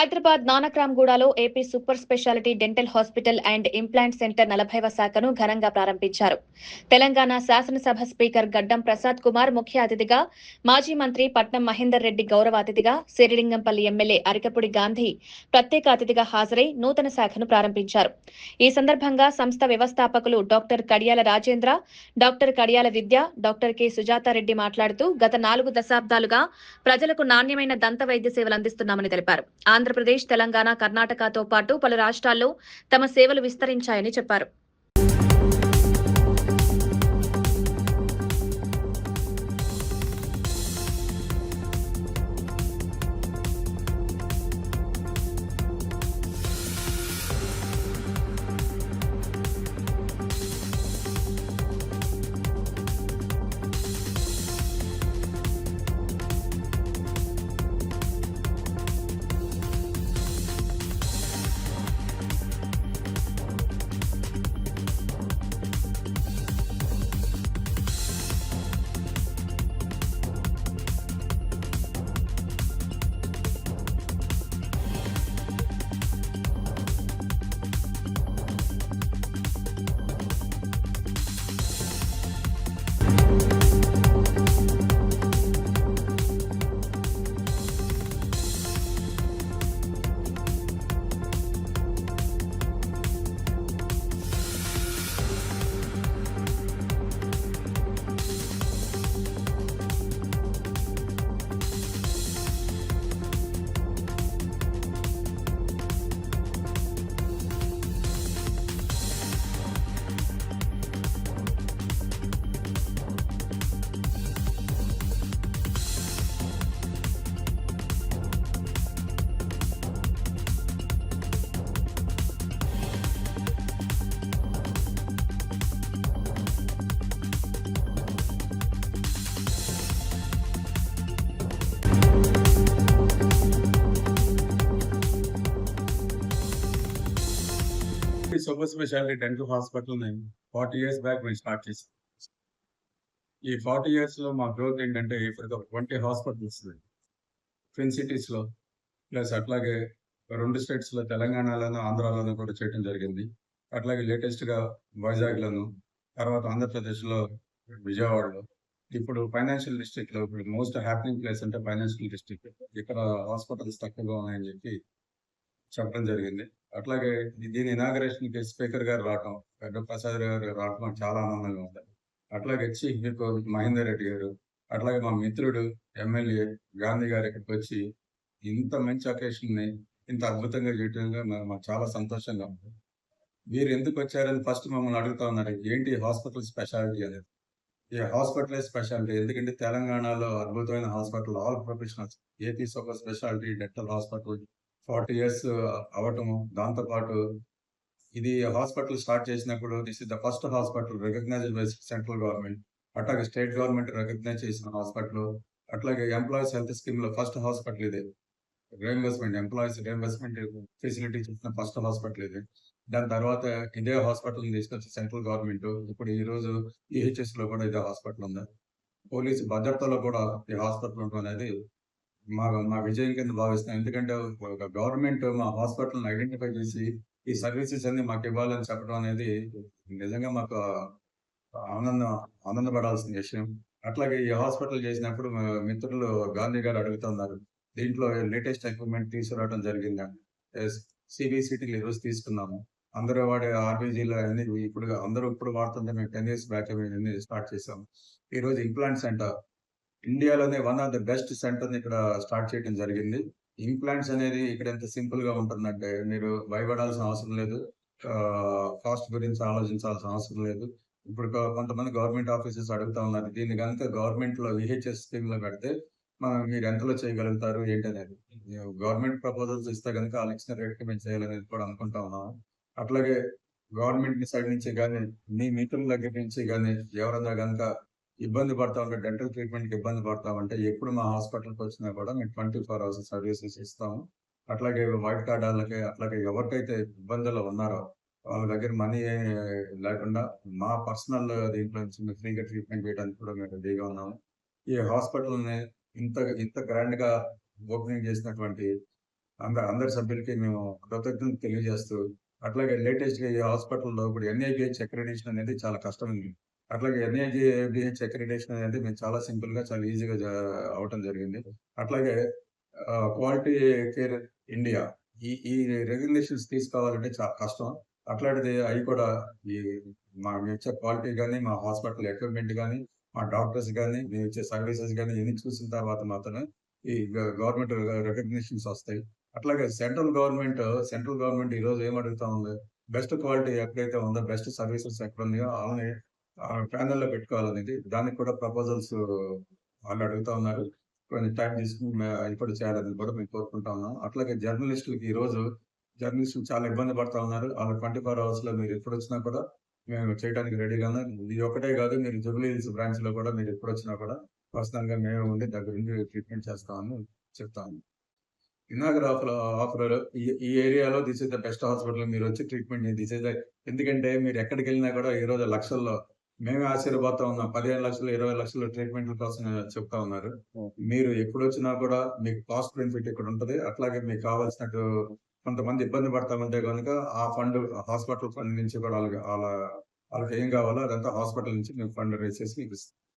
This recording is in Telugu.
హైదరాబాద్ నానక్రామ్గూడలో AP super speciality dental hospital and implant centre 40వ శాఖను ఘనంగా ప్రారంభించారు. తెలంగాణ శాసనసభ స్పీకర్ గడ్డం ప్రసాద్ కుమార్ ముఖ్య అతిథిగా, మాజీ మంత్రి పట్నం మహేందర్ రెడ్డి గౌరవ అతిథిగా, శేరిలింగంపల్లి ఎమ్మెల్యే అరికపుడి గాంధీ ప్రత్యేక అతిథిగా హాజరై నూతన శాఖను ప్రారంభించారు. ఈ సందర్భంగా సంస్థ వ్యవస్థాపకులు డాక్టర్ కడియాల రాజేంద్ర, డాక్టర్ కడియాల విద్య, డాక్టర్ కె సుజాతారెడ్డి మాట్లాడుతూ గత 4 దశాబ్దాలుగా ప్రజలకు నాణ్యమైన దంత వైద్య సేవలు అందిస్తున్నామని తెలిపారు. ఆంధ్రప్రదేశ్, తెలంగాణ, కర్ణాటకతో పాటు పలు రాష్ట్రాల్లో తమ సేవలు విస్తరించాయని చెప్పారు. Super speciality dental hospital 40 years back మేము స్టార్ట్ చేసాం. ఈ 40 years లో మా గ్రోత్ ఏంటంటే ఇప్పుడు 20 హాస్పిటల్స్ ట్విన్ సిటీస్ లో, ప్లస్ అట్లాగే 2 స్టేట్స్ లో, తెలంగాణలోను ఆంధ్రాలోను కూడా చేయడం జరిగింది. అట్లాగే లేటెస్ట్ గా వైజాగ్ లోను, తర్వాత ఆంధ్రప్రదేశ్ లో విజయవాడలో, ఇప్పుడు ఫైనాన్షియల్ డిస్ట్రిక్ట్ లో ఇప్పుడు మోస్ట్ హ్యాపీనింగ్ ప్లేస్ అంటే ఫైనాన్షియల్ డిస్ట్రిక్ట్. ఇక్కడ హాస్పిటల్స్ తక్కువగా ఉన్నాయని చెప్పడం జరిగింది. అట్లాగే దీని ఇనాగరేషన్ కి స్పీకర్ గారు రావటం, గడ్డం ప్రసాద్ గారు రావటం నాకు చాలా ఆనందంగా ఉంది. అట్లాగే చీఫ్ మహేందర్ రెడ్డి గారు, అట్లాగే మా మిత్రుడు ఎమ్మెల్యే గాంధీ గారు ఇక్కడికి వచ్చి ఇంత మంచి అకేషన్ ని ఇంత అద్భుతంగా చేయటంగా మాకు చాలా సంతోషంగా ఉంది. మీరు ఎందుకు వచ్చారని ఫస్ట్ మమ్మల్ని అడుగుతా ఉన్నారు, ఏంటి హాస్పిటల్ స్పెషాలిటీ అనేది. ఈ హాస్పిటల్ స్పెషాలిటీ ఎందుకంటే తెలంగాణలో అద్భుతమైన hospital, all professionals, AP super speciality dental hospital 40 years అవటము. దాంతోపాటు ఇది హాస్పిటల్ స్టార్ట్ చేసినప్పుడు this is the first hospital recognized by central government, అట్లాగే స్టేట్ గవర్నమెంట్ రికగ్నైజ్ చేసిన హాస్పిటల్, అట్లాగే ఎంప్లాయీస్ హెల్త్ స్కీమ్ లో ఫస్ట్ హాస్పిటల్ ఇది. ఎంప్లాయీస్ రియంబర్స్మెంట్ ఫెసిలిటీ చేసిన ఫస్ట్ హాస్పిటల్ ఇది. దాని తర్వాత ఇదే హాస్పిటల్ తీసుకొచ్చి సెంట్రల్ గవర్నమెంట్, ఇప్పుడు ఈ రోజు ఈహెచ్ఎస్ లో కూడా ఇదే హాస్పిటల్ ఉంది. పోలీసు భద్రతలో కూడా ఈ హాస్పిటల్ ఉండడం అనేది మా విజయం కింద భావిస్తాం. ఎందుకంటే ఒక గవర్నమెంట్ మా హాస్పిటల్ ఐడెంటిఫై చేసి ఈ సర్వీసెస్ అన్ని మాకు ఇవ్వాలని చెప్పడం అనేది నిజంగా మాకు ఆనందపడాల్సిన విషయం. అట్లాగే ఈ హాస్పిటల్ చేసినప్పుడు మా మిత్రులు గాంధీ గారు అడుగుతున్నారు, దీంట్లో లేటెస్ట్ ఎక్విప్మెంట్ తీసుకురావడం జరిగిందని. సిబిసిటీలు ఈరోజు తీసుకున్నాము. అందరూ వాడే ఆర్బీజీలో అన్ని ఇప్పుడు వాడుతుంటే మేము 10 years బ్యాక్ స్టార్ట్ చేసాము. ఈ రోజు ఇంప్లాంట్ సెంటర్ ఇండియాలోనే one of the best centre ఇక్కడ స్టార్ట్ చేయడం జరిగింది. ఇంప్లాంట్స్ అనేది ఇక్కడ ఎంత సింపుల్ గా ఉంటుందంటే మీరు భయపడాల్సిన అవసరం లేదు, కాస్ట్ గురించి ఆలోచించాల్సిన అవసరం లేదు. ఇప్పుడు కొంతమంది గవర్నమెంట్ ఆఫీసెస్ అడుగుతా ఉన్నారు, దీన్ని కనుక గవర్నమెంట్ లో విహెచ్ఎస్ స్కీమ్ లో పెడితే మీరు ఎంతలో చేయగలుగుతారు ఏంటనేది. గవర్నమెంట్ ప్రపోజల్స్ ఇస్తే కనుక వాళ్ళు ఇచ్చిన రేట్కి మేము చేయాలనేది కూడా అనుకుంటా ఉన్నాము. అట్లాగే గవర్నమెంట్ సైడ్ నుంచి కానీ మీ మిత్రుల దగ్గర నుంచి కానీ ఎవరన్నా కనుక ఇబ్బంది పడతా ఉంటే, డెంటల్ ట్రీట్మెంట్ కి ఇబ్బంది పడతామంటే ఎప్పుడు మా హాస్పిటల్కి వచ్చినా కూడా మేము 24 hours సర్వీసెస్ ఇస్తాము. అట్లాగే వైట్ కార్డ్ వాళ్ళకి, అట్లాగే ఎవరికైతే ఇబ్బందులు ఉన్నారో వాళ్ళ దగ్గర మనీ లేకుండా మా పర్సనల్ దీంట్లో నుంచి ఫ్రీగా ట్రీట్మెంట్ చేయడానికి కూడా మేము రెడీగా ఉన్నాము. ఈ హాస్పిటల్ని ఇంత గ్రాండ్ గా ఓపెనింగ్ చేసినటువంటి అందరి సభ్యులకి మేము కృతజ్ఞతలు తెలియజేస్తూ, అట్లాగే లేటెస్ట్‌గా ఈ హాస్పిటల్‌లో ఇప్పుడు ఎన్ఏబిహెచ్ అక్రిడిటేషన్ అనేది చాలా కష్టమైంది. అట్లాగే ఎన్ఏబిహెచ్ అక్రిడిటేషన్ అనేది మేము చాలా సింపుల్‌గా, చాలా ఈజీగా అవ్వటం జరిగింది. అట్లాగే క్వాలిటీ కేర్ ఇండియా ఈ రెగ్యులేషన్స్ తీసుకోవాలంటే చాలా కష్టం. అట్లాంటిది అయి కూడా ఈ మేమిచ్చే క్వాలిటీ గాని, మా హాస్పిటల్ ఎక్విప్‌మెంట్ గాని, మా డాక్టర్స్ గాని, మేమిచ్చే సర్వీసెస్ గాని ఇవన్నీ చూసిన తర్వాత మాత్రమే ఈ గవర్నమెంట్ రికగ్నిషన్స్ వస్తాయి. అట్లాగే సెంట్రల్ గవర్నమెంట్ ఈరోజు ఏం అడుగుతా ఉంది? బెస్ట్ క్వాలిటీ ఎక్కడైతే ఉందో, బెస్ట్ సర్వీసెస్ ఎక్కడున్నాయో ఆళ్ళని ప్యానెల్‌లో పెట్టుకోవాలనేది. దానికి కూడా ప్రపోజల్స్ వాళ్ళు అడుగుతా ఉన్నారు. కొంచెం టైం తీసుకొని ఇప్పుడు చేయాలని కూడా మేము కోరుకుంటా ఉన్నాం. అట్లాగే జర్నలిస్టులు చాలా ఇబ్బంది పడతా ఉన్నారు. ఆళ్ళ 24 అవర్స్‌లో మీరు ఎప్పుడొచ్చినా కూడా మేము చేయడానికి రెడీగా ఉన్నాం. ఇది ఒక్కటే కాదు, మీరు జూబ్లీ హిల్స్ బ్రాంచ్‌లో కూడా మీరు ఎప్పుడొచ్చినా కూడా పర్సనల్‌గా మేమే ఉండి దగ్గరుండి ట్రీట్మెంట్ చేస్తామని చెప్తాము. ఇనాగర్ ఆఫర్ ఈ ఈ ఏరియాలో this is the best hospital. మీరొచ్చి ట్రీట్మెంట్ దిస్ ఇస్ ద ఎందుకంటే మీరు ఎక్కడికెళ్ళినా కూడా ఈరోజు లక్షల్లో మేమే ఆశ్చర్యపోతా ఉన్నాం. 15,00,000, 20,00,000 ట్రీట్మెంట్‌ల కోసం చెప్తా ఉన్నారు. మీరు ఎప్పుడొచ్చినా కూడా మీకు కాస్ట్ బెనిఫిట్ ఇక్కడ ఉంటది. అట్లాగే మీకు కావాల్సినట్టు కొంతమంది ఇబ్బంది పడతా ఉంటే గనుక ఆ ఫండ్ హాస్పిటల్ ఫండ్ నుంచి కూడా ఆళ్ళకి ఏం కావాలో అదంతా హాస్పిటల్ నుంచి మేము ఫండ్ రైజ్ చేసి మీకు ఇస్తాం.